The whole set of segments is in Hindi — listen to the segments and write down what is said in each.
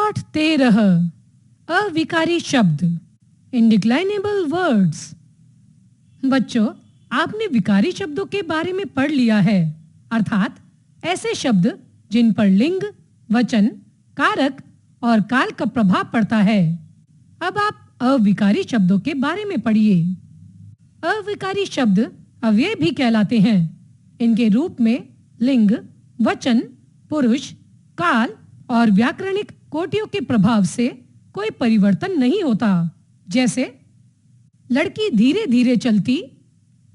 पाठ 13 अविकारी शब्द इंडिक्लाइनेबल वर्ड्स। बच्चों, आपने विकारी शब्दों के बारे में पढ़ लिया है, अर्थात ऐसे शब्द जिन पर लिंग, वचन, कारक और काल का प्रभाव पड़ता है। अब आप अविकारी शब्दों के बारे में पढ़िए। अविकारी शब्द अव्यय भी कहलाते हैं। इनके रूप में लिंग, वचन, पुरुष, काल और व्याकरणिक कोटियों के प्रभाव से कोई परिवर्तन नहीं होता। जैसे लड़की धीरे धीरे चलती,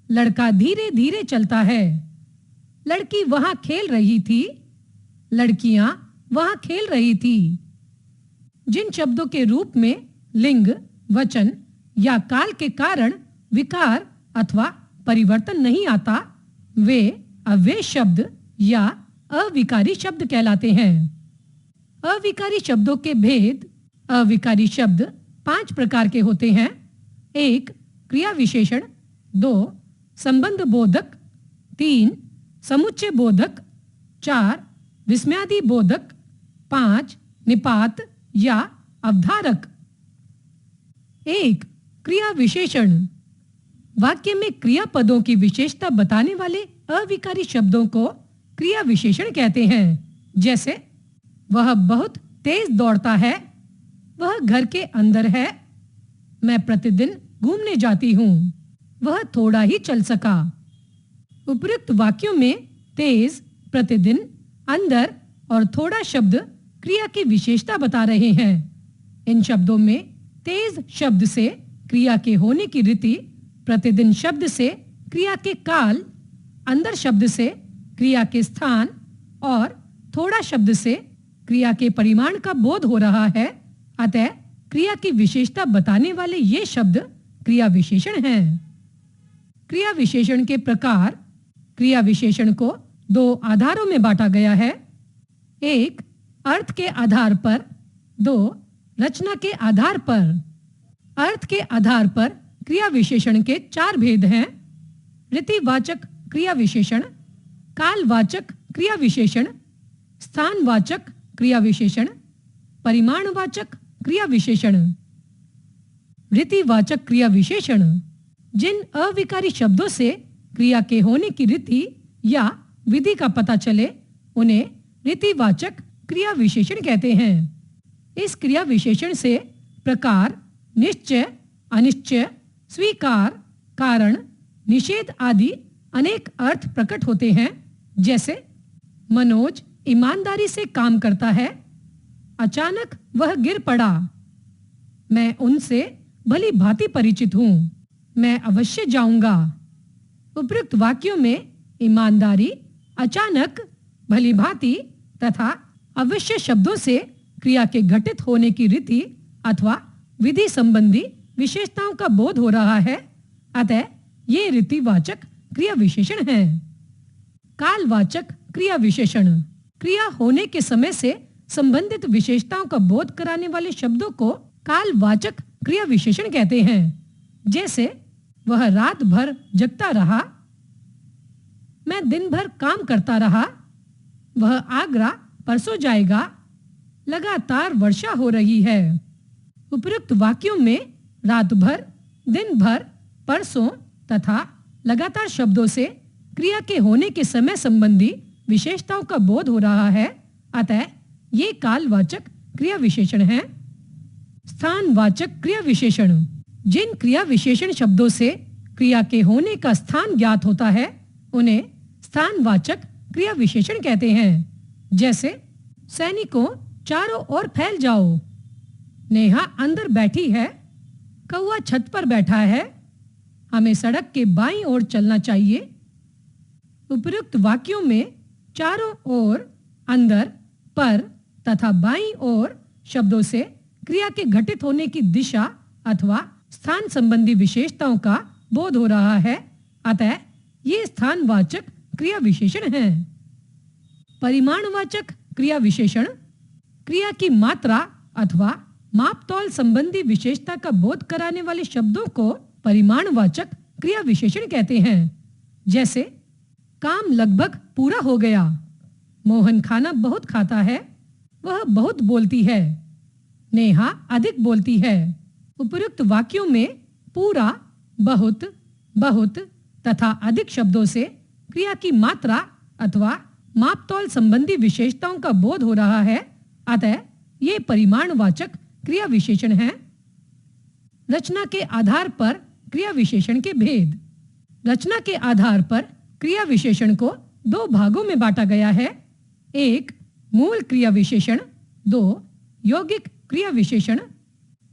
लड़का धीरे धीरे चलता है। लड़की वहां खेल रही थी, लड़कियां वहां खेल रही थी। जिन शब्दों के रूप में लिंग, वचन या काल के कारण विकार अथवा परिवर्तन नहीं आता, वे अव्यय शब्द या अविकारी शब्द कहलाते हैं। अविकारी शब्दों के भेद। अविकारी शब्द 5 प्रकार के होते हैं। 1 क्रिया विशेषण, 2 संबंध बोधक, 3 समुच्चय बोधक, 4 विस्मयादि बोधक, 5 निपात या अवधारक। 1 क्रिया विशेषण। वाक्य में क्रियापदों की विशेषता बताने वाले अविकारी शब्दों को क्रिया विशेषण कहते हैं। जैसे वह बहुत तेज दौड़ता है, वह घर के अंदर है, मैं प्रतिदिन घूमने जाती हूँ, वह थोड़ा ही चल सका। उपयुक्त वाक्यों में तेज, प्रतिदिन, अंदर और थोड़ा शब्द क्रिया की विशेषता बता रहे हैं। इन शब्दों में तेज शब्द से क्रिया के होने की रीति, प्रतिदिन शब्द से क्रिया के काल, अंदर शब्द से क्रिया के स्थान और थोड़ा शब्द से क्रिया के परिमाण का बोध हो रहा है। अतः क्रिया की विशेषता बताने वाले ये शब्द क्रिया विशेषण हैं। क्रिया विशेषण के प्रकार। क्रिया विशेषण को 2 आधारों में बांटा गया है। 1 अर्थ के आधार पर, 2 रचना के आधार पर। अर्थ के आधार पर क्रिया विशेषण के 4 भेद हैं। रीतिवाचक क्रिया विशेषण, कालवाचक क्रिया विशेषण, स्थानवाचक क्रिया विशेषण, परिमाणवाचक क्रिया विशेषण। रीतिवाचक क्रिया विशेषण। जिन अविकारी शब्दों से क्रिया के होने की रीति या विधि का पता चले, उन्हें रीतिवाचक क्रिया विशेषण कहते हैं। इस क्रिया विशेषण से प्रकार, निश्चय, अनिश्चय, स्वीकार, कारण, निषेध आदि अनेक अर्थ प्रकट होते हैं। जैसे मनोज ईमानदारी से काम करता है, अचानक वह गिर पड़ा, मैं उनसे भली भांति परिचित हूँ, मैं अवश्य जाऊंगा। उपयुक्त वाक्यों में ईमानदारी, अचानक, भली भांति तथा अवश्य शब्दों से क्रिया के घटित होने की रीति अथवा विधि संबंधी विशेषताओं का बोध हो रहा है। अतः ये रीतिवाचक क्रिया विशेषण हैं। कालवाचक क्रिया विशेषण। क्रिया होने के समय से संबंधित विशेषताओं का बोध कराने वाले शब्दों को कालवाचक क्रिया विशेषण कहते हैं। जैसे वह रात भर जगता रहा, मैं दिन भर काम करता रहा, वह आगरा परसों जाएगा, लगातार वर्षा हो रही है। उपयुक्त वाक्यों में रात भर, दिन भर, परसों तथा लगातार शब्दों से क्रिया के होने के समय संबंधी विशेषताओं का बोध हो रहा है। अतः ये कालवाचक क्रिया विशेषण हैं। स्थानवाचक क्रिया विशेषण। जिन क्रिया विशेषण शब्दों से क्रिया के होने का स्थान ज्ञात होता है, उन्हें स्थानवाचक क्रिया विशेषण कहते हैं। जैसे सैनिकों चारों ओर फैल जाओ, नेहा अंदर बैठी है, कौवा छत पर बैठा है, हमें सड़क के बाईं ओर चलना चाहिए। उपयुक्त वाक्यों में चारों ओर, अंदर, पर तथा बाईं ओर शब्दों से क्रिया के घटित होने की दिशा अथवा स्थान संबंधी विशेषताओं का बोध हो रहा है। अतः ये स्थानवाचक क्रिया विशेषण हैं। परिमाणवाचक क्रिया विशेषण। क्रिया की मात्रा अथवा मापतौल संबंधी विशेषता का बोध कराने वाले शब्दों को परिमाणवाचक क्रिया विशेषण कहते हैं। जैसे काम लगभग पूरा हो गया, मोहन खाना बहुत खाता है, वह बहुत बोलती है, नेहा अधिक बोलती है। उपयुक्त वाक्यों में पूरा, बहुत, बहुत तथा अधिक शब्दों से क्रिया की मात्रा अथवा मापतौल संबंधी विशेषताओं का बोध हो रहा है, अतः ये परिमाणवाचक क्रिया विशेषण हैं। रचना के आधार पर क्रिया विशेषण के भेद। रचना के आधार पर क्रिया विशेषण को दो भागों में बांटा गया है। एक, मूल क्रिया विशेषण। दो, यौगिक क्रिया विशेषण।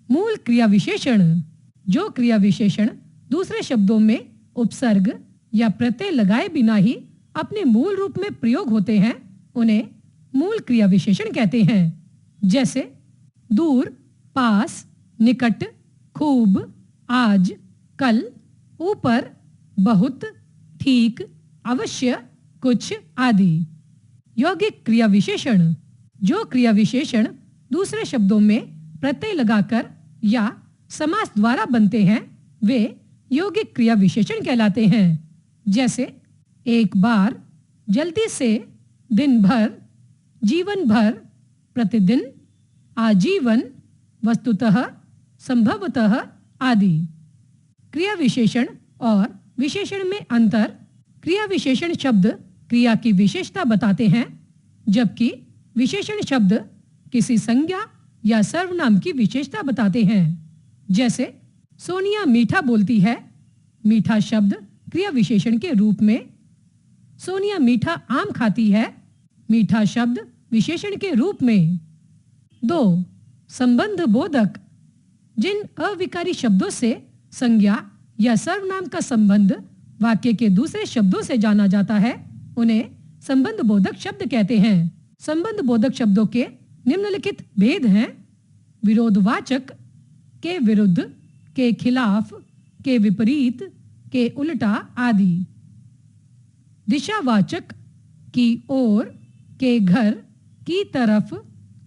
मूल क्रिया विशेषण, जो क्रिया विशेषण दूसरे शब्दों में उपसर्ग या प्रत्यय लगाए बिना ही अपने मूल रूप में प्रयोग होते हैं, उन्हें मूल क्रिया विशेषण कहते हैं। जैसे दूर, पास, निकट, खूब, आज, कल, ऊपर, बहुत, ठीक, अवश्य, कुछ आदि। यौगिक क्रिया विशेषण, जो क्रिया विशेषण दूसरे शब्दों में प्रत्यय लगाकर या समास द्वारा बनते हैं, वे यौगिक क्रिया विशेषण कहलाते हैं। जैसे एक बार, जल्दी से, दिन भर, जीवन भर, प्रतिदिन, आजीवन, वस्तुतः, संभवतः आदि। क्रिया विशेषण और विशेषण में अंतर। क्रिया विशेषण शब्द क्रिया की विशेषता बताते हैं, जबकि विशेषण शब्द किसी संज्ञा या सर्वनाम की विशेषता बताते हैं। जैसे सोनिया मीठा बोलती है, मीठा शब्द क्रिया विशेषण के रूप में। सोनिया मीठा आम खाती है, मीठा शब्द विशेषण के रूप में। दो, संबंध बोधक, जिन अविकारी शब्दों से संज्ञा या सर्वनाम का संबंध वाक्य के दूसरे शब्दों से जाना जाता है, उन्हें संबंध बोधक शब्द कहते हैं। संबंध बोधक शब्दों के निम्नलिखित भेद हैं। विरोधवाचक, के विरुद्ध, के खिलाफ, के विपरीत, के उल्टा आदि। दिशावाचक, की ओर, के घर, की तरफ,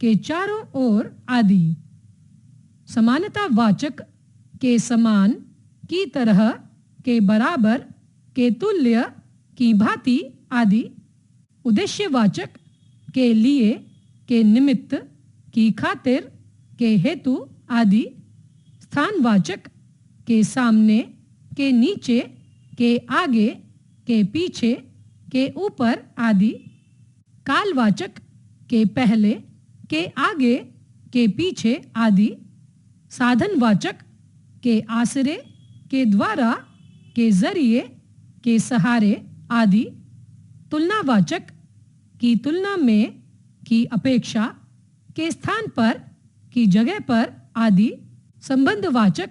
के चारों ओर आदि। समानतावाचक, के समान, की तरह, के बराबर, के तुल्य, की भांति आदि। उद्देश्यवाचक, के लिए, के निमित्त, की खातिर, के हेतु आदि। स्थानवाचक, के सामने, के नीचे, के आगे, के पीछे, के ऊपर आदि। कालवाचक, के पहले, के आगे, के पीछे आदि। साधनवाचक, के आश्रय, के द्वारा, के जरिए, के सहारे आदि। तुलनावाचक, की तुलना में, की अपेक्षा, के स्थान पर, की जगह पर आदि। संबंधवाचक,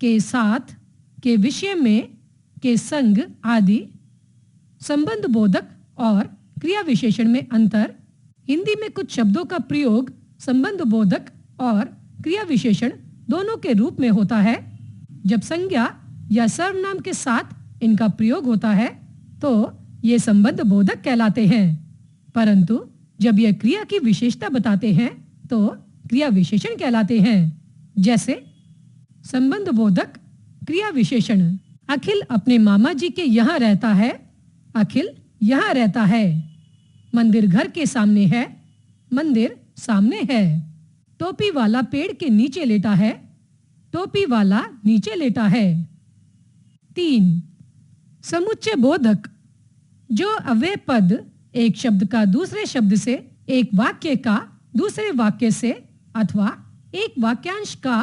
के साथ, के विषय में, के संग आदि। संबंध बोधक और क्रिया विशेषण में अंतर। हिंदी में कुछ शब्दों का प्रयोग संबंध बोधक और क्रिया विशेषण दोनों के रूप में होता है। जब संज्ञा या सर्वनाम के साथ इनका प्रयोग होता है तो ये संबंध बोधक कहलाते हैं, परंतु जब यह क्रिया की विशेषता बताते हैं तो क्रिया विशेषण कहलाते हैं। जैसे संबंध बोधक क्रिया विशेषण, अखिल अपने मामा जी के यहाँ रहता है, अखिल यहाँ रहता है। मंदिर घर के सामने है, मंदिर सामने है। टोपी वाला पेड़ के नीचे लेटा है, टोपी वाला नीचे लेटा है। 3. समुच्चय बोधक, जो अव्यय पद एक शब्द का दूसरे शब्द से, एक वाक्य का दूसरे वाक्य से अथवा एक वाक्यांश का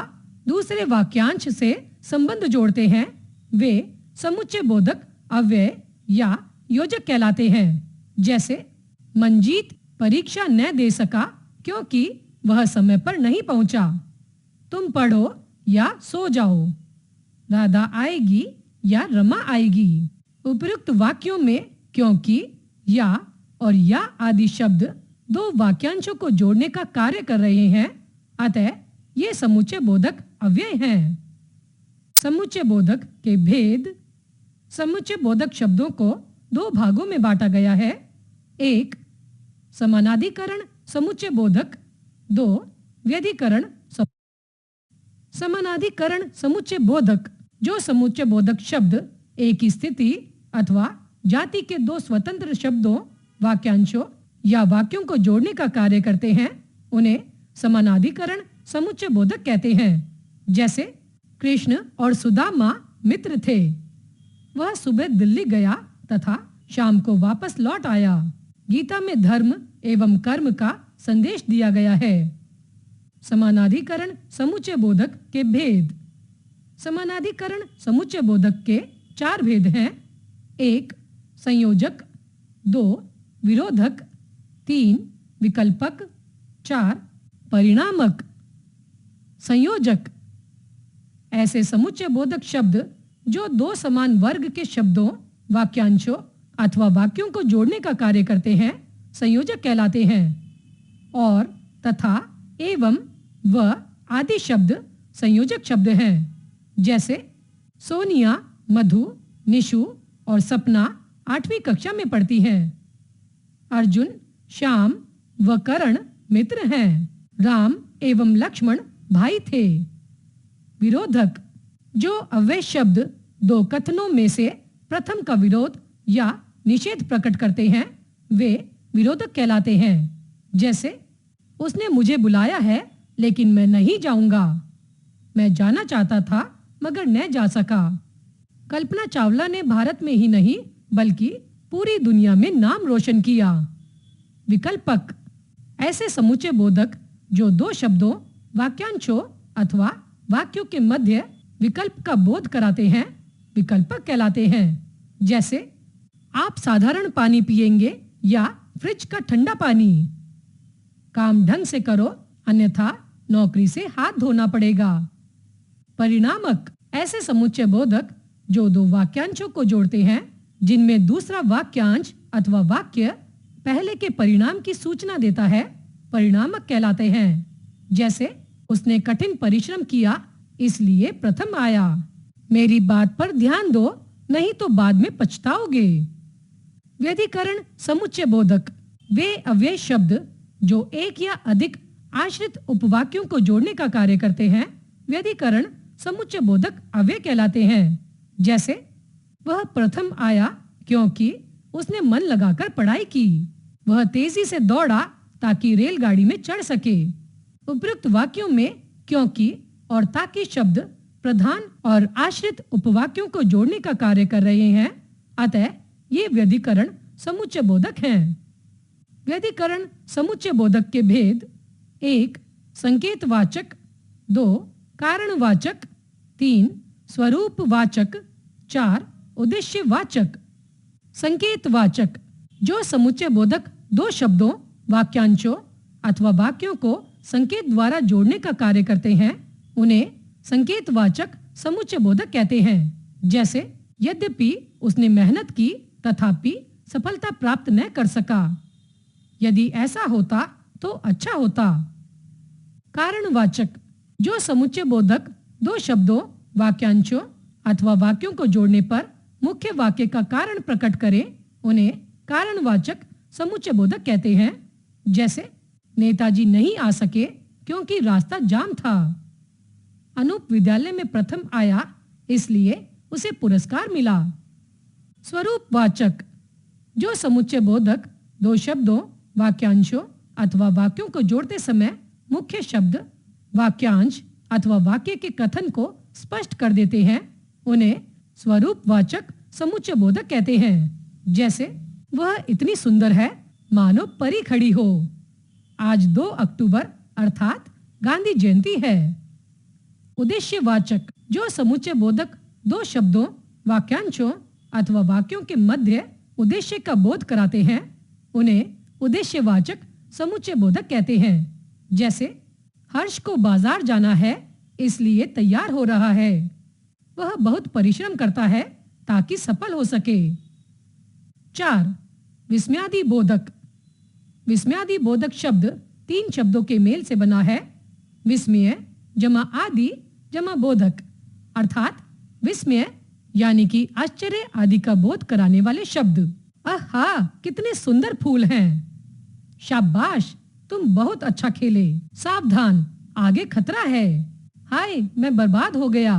दूसरे वाक्यांश से संबंध जोड़ते हैं, वे समुच्चय बोधक अव्यय या योजक कहलाते हैं। जैसे मंजीत परीक्षा न दे सका क्योंकि वह समय पर नहीं पहुंचा। तुम पढ़ो या सो जाओ। राधा आएगी या रमा आएगी। उपयुक्त वाक्यों में क्योंकि, या और या आदि शब्द दो वाक्यांशों को जोड़ने का कार्य कर रहे हैं, अतः ये समुच्चय बोधक अव्यय हैं। समुच्चय बोधक के भेद। समुच्चय बोधक शब्दों को दो भागों में बांटा गया है। एक, समानाधिकरण समुच्चय बोधक। दो, व्यधिकरण। समानाधिकरण समुच्चय बोधक, जो समुच्चय बोधक शब्द एक स्थिति अथवा जाति के दो स्वतंत्र शब्दों, वाक्यांशों या वाक्यों को जोड़ने का कार्य करते हैं, उन्हें समानाधिकरण समुच्चय बोधक कहते हैं। जैसे कृष्ण और सुदामा मित्र थे। वह सुबह दिल्ली गया तथा शाम को वापस लौट आया। गीता में धर्म एवं कर्म का संदेश दिया गया है। समानाधिकरण समुच्चय बोधक के भेद। समानाधिकरण समुच्चय बोधक के 4 भेद हैं। 1 संयोजक, 2 विरोधक, 3 विकल्पक, 4 परिणामक। संयोजक ऐसे समुच्चय बोधक शब्द जो 2 समान वर्ग के शब्दों, वाक्यांशों अथवा वाक्यों को जोड़ने का कार्य करते हैं संयोजक कहलाते हैं। और, तथा, एवं, व आदि शब्द संयोजक शब्द हैं। जैसे सोनिया, मधु, निशु और सपना 8वीं कक्षा में पढ़ती हैं। अर्जुन, श्याम व करण मित्र हैं। राम एवं लक्ष्मण भाई थे। विरोधक जो अव्यय शब्द 2 कथनों में से प्रथम का विरोध या निषेध प्रकट करते हैं वे विरोधक कहलाते हैं। जैसे उसने मुझे बुलाया है लेकिन मैं नहीं जाऊंगा। मैं जाना चाहता था मगर न जा सका। कल्पना चावला ने भारत में ही नहीं बल्कि पूरी दुनिया में नाम रोशन किया। विकल्पक ऐसे समुच्चय बोधक जो 2 शब्दों, वाक्यांशों अथवा वाक्यों के मध्य विकल्प का बोध कराते हैं विकल्पक कहलाते हैं। जैसे आप साधारण पानी पिएंगे या फ्रिज का ठंडा पानी। काम ढंग से करो अन्यथा नौकरी से हाथ धोना पड़ेगा। परिणामक ऐसे समुच्चय बोधक जो 2 वाक्यांशों को जोड़ते हैं जिनमें दूसरा वाक्यांश अथवा वाक्य पहले के परिणाम की सूचना देता है परिणामक कहलाते हैं। जैसे उसने कठिन परिश्रम किया इसलिए प्रथम आया। मेरी बात पर ध्यान दो नहीं तो बाद में पछताओगे। व्यधिकरण समुच्चय बोधक वे अव्यय शब्द जो एक या अधिक आश्रित उपवाक्यों को जोड़ने का कार्य करते हैं व्यधिकरण समुच्चय बोधक अव्यय कहलाते हैं। जैसे वह प्रथम आया क्योंकि उसने मन लगाकर पढ़ाई की। वह तेजी से दौड़ा ताकि रेलगाड़ी में चढ़ सके। उपयुक्त वाक्यों में क्योंकि और ताकि शब्द प्रधान और आश्रित उपवाक्यों को जोड़ने का कार्य कर रहे हैं, अतः ये व्यधिकरण समुच्चय बोधक हैं। व्यधिकरण समुच्चय बोधक के भेद 1 संकेतवाचक, 2 कारणवाचक, 3 स्वरूपवाचक, 4 उद्देश्यवाचक। संकेतवाचक जो समुच्चय बोधक 2 शब्दों, वाक्यांशों अथवा वाक्यों को संकेत द्वारा जोड़ने का कार्य करते हैं उन्हें संकेतवाचक समुच्चय बोधक कहते हैं। जैसे यद्यपि उसने मेहनत की तथापि सफलता प्राप्त न कर सका। यदि ऐसा होता तो अच्छा होता। कारणवाचक जो समुच्चय बोधक 2 शब्दों, वाक्यांशों अथवा वाक्यों को जोड़ने पर मुख्य वाक्य का कारण प्रकट करे उन्हें कारणवाचक समुच्चय बोधक कहते हैं। जैसे नेताजी नहीं आ सके क्योंकि रास्ता जाम था। अनूप विद्यालय में प्रथम आया इसलिए उसे पुरस्कार मिला। स्वरूपवाचक जो समुच्चय बोधक 2 शब्दों, वाक्यांशों अथवा वाक्यों को जोड़ते समय मुख्य शब्द, वाक्यांश अथवा वाक्य के कथन को स्पष्ट कर देते हैं उन्हें स्वरूपवाचक समुच्चय बोधक कहते हैं। जैसे वह इतनी सुंदर है मानो परी खड़ी हो। आज 2 अक्टूबर अर्थात गांधी जयंती है। उद्देश्यवाचक जो समुच्चय बोधक 2 शब्दों, वाक्यांशों अथवा वाक्यों के मध्य उद्देश्य का बोध कराते हैं उन्हें उद्देश्यवाचक समुच्चय बोधक कहते हैं। जैसे हर्ष को बाजार जाना है इसलिए तैयार हो रहा है। वह बहुत परिश्रम करता है ताकि सफल हो सके। 4 विस्मयादि बोधक। विस्मयादि बोधक शब्द 3 शब्दों के मेल से बना है। विस्मय जमा आदि जमा बोधक अर्थात विस्मय यानी कि आश्चर्य आदि का बोध कराने वाले शब्द। आहा कितने सुंदर फूल हैं। शाबाश तुम बहुत अच्छा खेले। सावधान आगे खतरा है। हाय मैं बर्बाद हो गया।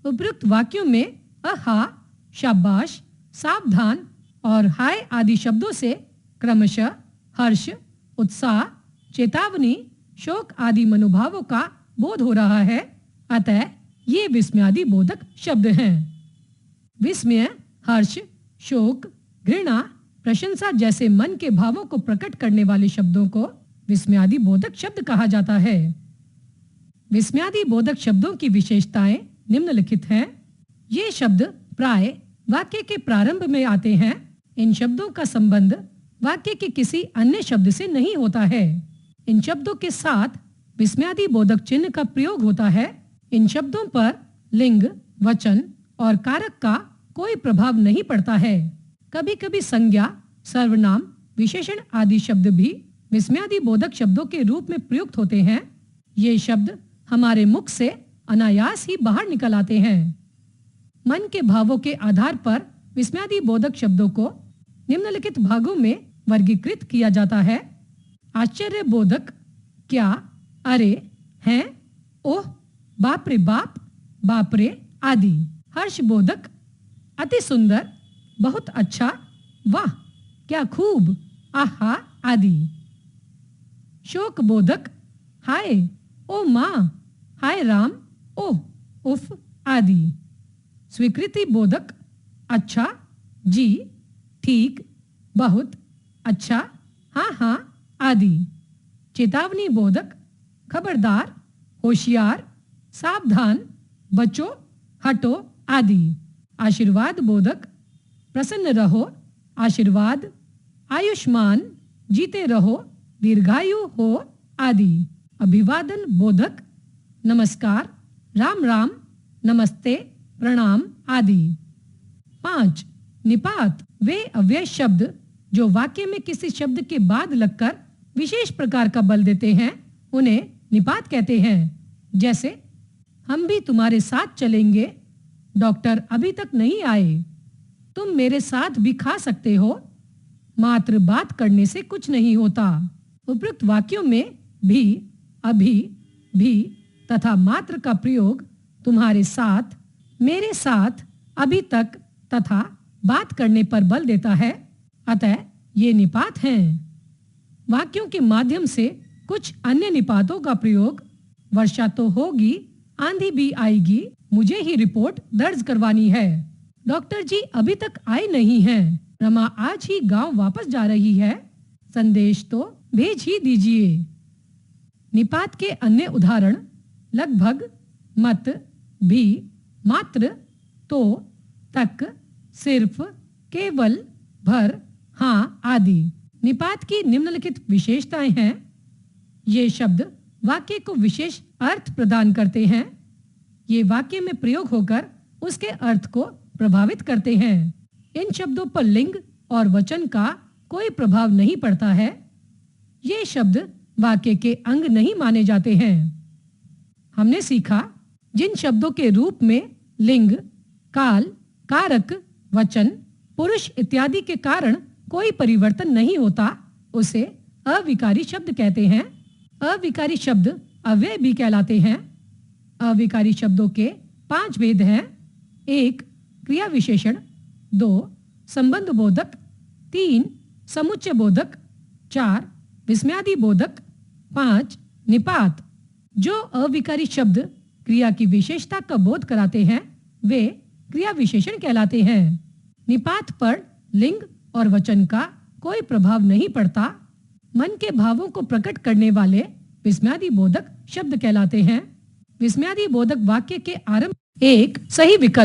उपयुक्त वाक्यों में आहा, शाबाश, सावधान और हाय आदि शब्दों से क्रमशः हर्ष, उत्साह, चेतावनी, शोक आदि मनोभावों का बोध हो रहा है, अतः ये विस्मयादि बोधक शब्द हैं। विस्मय, हर्ष, शोक, घृणा, प्रशंसा जैसे मन के भावों को प्रकट करने वाले शब्दों को विस्मयादि बोधक शब्द कहा जाता है। विस्मयादि बोधक शब्दों की विशेषताएं निम्नलिखित हैं। ये शब्द प्राय वाक्य के प्रारंभ में आते हैं। इन शब्दों का संबंध वाक्य के किसी अन्य शब्द से नहीं होता है। इन शब्दों के साथ विस्मयादि बोधक चिन्ह का प्रयोग होता है। इन शब्दों पर लिंग, वचन और कारक का कोई प्रभाव नहीं पड़ता है। कभी-कभी संज्ञा, सर्वनाम, विशेषण आदि शब्द भी विस्मयादि बोधक शब्दों के रूप में प्रयुक्त होते हैं। ये शब्द हमारे मुख से अनायास ही बाहर निकल आते हैं। मन के भावों के आधार पर विस्मयादि बोधक शब्दों को निम्नलिखित भागों में वर्गीकृत किया जाता है। आश्चर्य बोधक, क्या, अरे, हैं, ओह, बाप रे बाप, बाप रे आदि। हर्ष बोधक, अति सुंदर, बहुत अच्छा, वाह, क्या खूब, आहा आदि। शोक बोधक, हाय, ओ माँ, हाय राम, ओह, उफ आदि। स्वीकृति बोधक, अच्छा, जी, ठीक, बहुत, अच्छा, हाँ हाँ आदि। चेतावनी बोधक, खबरदार, होशियार, सावधान, बचो, हटो आदि। आशीर्वाद बोधक, प्रसन्न रहो, आशीर्वाद, आयुष्मान, जीते रहो, दीर्घायु हो आदि। अभिवादन बोधक, नमस्कार, राम राम, नमस्ते, प्रणाम आदि। 5. निपात, वे अव्यय शब्द जो वाक्य में किसी शब्द के बाद लगकर विशेष प्रकार का बल देते हैं, उन्हें निपात कहते हैं। जैसे, हम भी तुम्हारे साथ चलेंगे, डॉक्टर अभी तक नहीं आए, तुम मेरे साथ भी खा सकते हो, मात्र बात करने से कुछ नहीं होता। उपयुक्त वाक्यों में भी, अभी, भी तथा मात्र का प्रयोग तुम्हारे साथ, मेरे साथ, अभी तक तथा बात करने पर बल देता है, अतः ये निपात हैं। वाक्यों के माध्यम से कुछ अन्य निपातों का प्रयोग, वर्षा तो होगी, आंधी भी आएगी, मुझे ही रिपोर्ट दर्ज करवानी है, डॉक्टर जी अभी तक आए नहीं हैं, रमा आज ही गांव वापस जा रही है, संदेश तो भेज ही दीजिए। निपात के अन्य उदाहरण लगभग, मत, भी, मात्र, तो, तक, सिर्फ, केवल, भर, हाँ आदि। निपात की निम्नलिखित विशेषताएं हैं। ये शब्द वाक्य को विशेष अर्थ प्रदान करते हैं। ये वाक्य में प्रयोग होकर उसके अर्थ को प्रभावित करते हैं। इन शब्दों पर लिंग और वचन का कोई प्रभाव नहीं पड़ता है। ये शब्द वाक्य के अंग नहीं माने जाते हैं। हमने सीखा, जिन शब्दों के रूप में लिंग, काल, कारक, वचन, पुरुष इत्यादि के कारण कोई परिवर्तन नहीं होता, उसे अविकारी शब्द कहते हैं। अविकारी शब्द अव्यय भी कहलाते हैं। अविकारी शब्दों के 5 भेद हैं। 1. क्रिया विशेषण, 2. संबंध बोधक, 3. समुच्चय बोधक, 4. विस्मयादि बोधक, 5. निपात। जो अविकारी शब्द क्रिया की विशेषता का बोध कराते हैं, वे क्रिया विशेषण कहलाते हैं। निपात पर लिंग और वचन का कोई प्रभाव नहीं पड़ता। मन के भावों को प्रकट करने वाले विस्मयादि बोधक शब्द कहलाते हैं। विस्मयादि बोधक वाक्य के आरंभ एक सही विकल्प